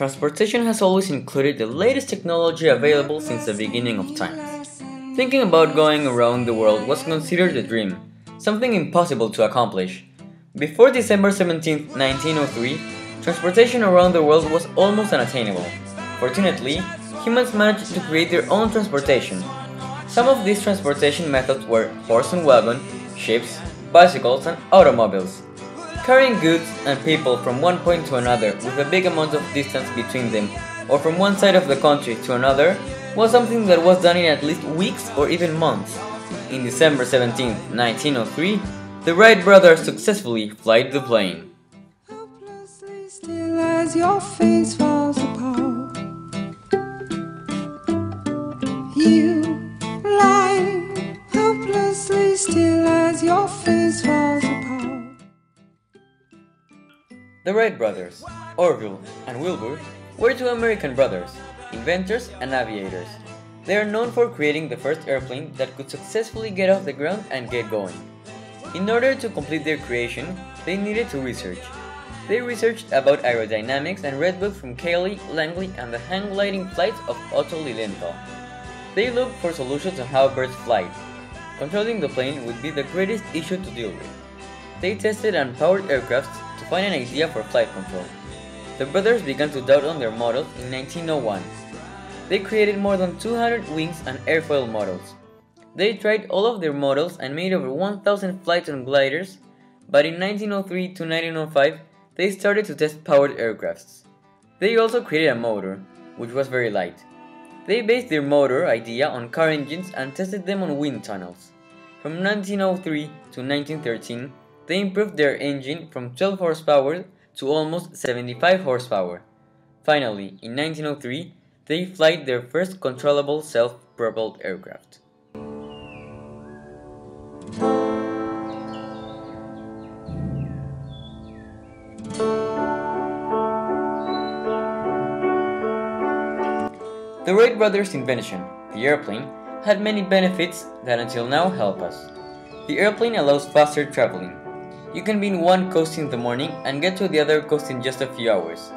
Transportation has always included the latest technology available since the beginning of time. Thinking about going around the world was considered a dream, something impossible to accomplish. Before December 17, 1903, transportation around the world was almost unattainable. Fortunately, humans managed to create their own transportation. Some of these transportation methods were horse and wagon, ships, bicycles, and automobiles. Carrying goods and people from one point to another with a big amount of distance between them, or from one side of the country to another, was something that was done in at least weeks or even months. In December 17, 1903, the Wright brothers successfully flight the plane. Hopelessly still as your face falls apart, you lie hopelessly still as your face falls apart. The Wright brothers, Orville and Wilbur, were two American brothers, inventors and aviators. They are known for creating the first airplane that could successfully get off the ground and get going. In order to complete their creation, they needed to research. They researched about aerodynamics and read books from Cayley, Langley, and the hang gliding flights of Otto Lilienthal. They looked for solutions on how birds fly. Controlling the plane would be the greatest issue to deal with. They tested unpowered aircrafts to find an idea for flight control. The brothers began to doubt on their models in 1901. They created more than 200 wings and airfoil models. They tried all of their models and made over 1,000 flights on gliders, but in 1903 to 1905, they started to test powered aircrafts. They also created a motor, which was very light. They based their motor idea on car engines and tested them on wind tunnels. From 1903 to 1913, they improved their engine from 12 horsepower to almost 75 horsepower. Finally, in 1903, they flight their first controllable self-propelled aircraft. The Wright brothers' invention, the airplane, had many benefits that until now help us. The airplane allows faster traveling. You can be in one coast in the morning and get to the other coast in just a few hours.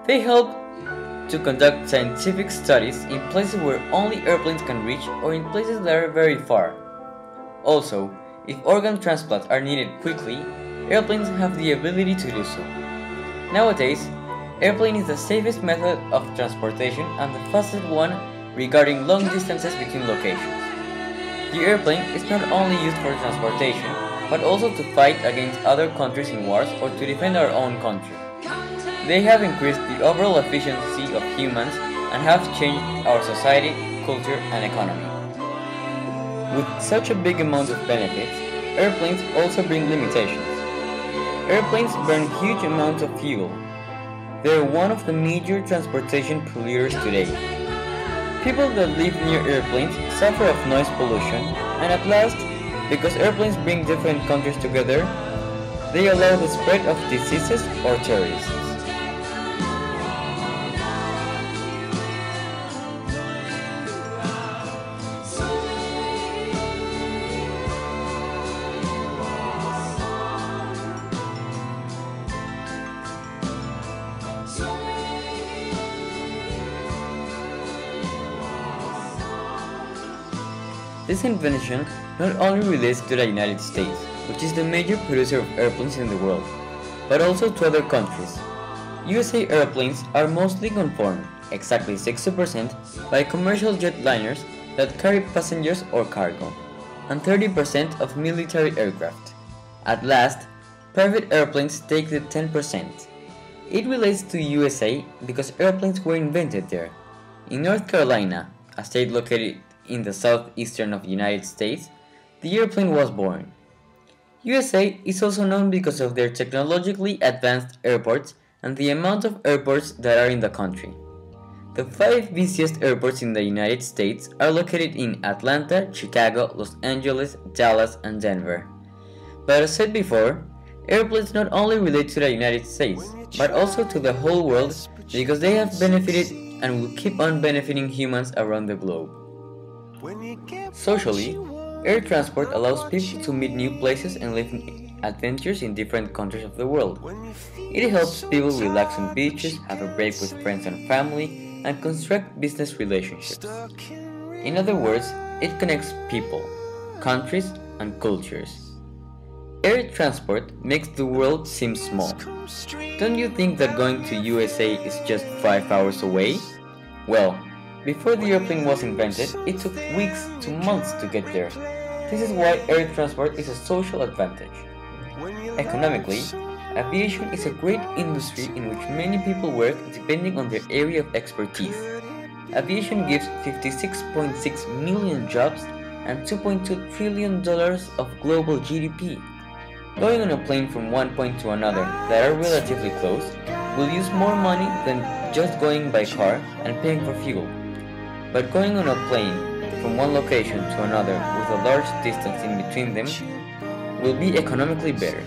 They help to conduct scientific studies in places where only airplanes can reach or in places that are very far. Also, if organ transplants are needed quickly, airplanes have the ability to do so. Nowadays, airplane is the safest method of transportation and the fastest one regarding long distances between locations. The airplane is not only used for transportation, but also to fight against other countries in wars or to defend our own country. They have increased the overall efficiency of humans and have changed our society, culture, and economy. With such a big amount of benefits, airplanes also bring limitations. Airplanes burn huge amounts of fuel. They are one of the major transportation polluters today. People that live near airplanes suffer of noise pollution, and at last, because airplanes bring different countries together, they allow the spread of diseases or terrorists. This invention not only relates to the United States, which is the major producer of airplanes in the world, but also to other countries. USA airplanes are mostly conformed, exactly 60%, by commercial jetliners that carry passengers or cargo, and 30% of military aircraft. At last, private airplanes take the 10%. It relates to USA because airplanes were invented there. In North Carolina, a state located in the southeastern of the United States, the airplane was born. USA is also known because of their technologically advanced airports and the amount of airports that are in the country. The 5 busiest airports in the United States are located in Atlanta, Chicago, Los Angeles, Dallas, and Denver. But as said before, airplanes not only relate to the United States, but also to the whole world because they have benefited and will keep on benefiting humans around the globe. Socially, air transport allows people to meet new places and live adventures in different countries of the world. It helps people relax on beaches, have a break with friends and family, and construct business relationships. In other words, it connects people, countries, and cultures. Air transport makes the world seem small. Don't you think that going to USA is just 5 hours away? Well, before the airplane was invented, it took weeks to months to get there. This is why air transport is a social advantage. Economically, aviation is a great industry in which many people work depending on their area of expertise. Aviation gives 56.6 million jobs and $2.2 trillion of global GDP. Going on a plane from one point to another that are relatively close will use more money than just going by car and paying for fuel. But going on a plane from one location to another with a large distance in between them will be economically better.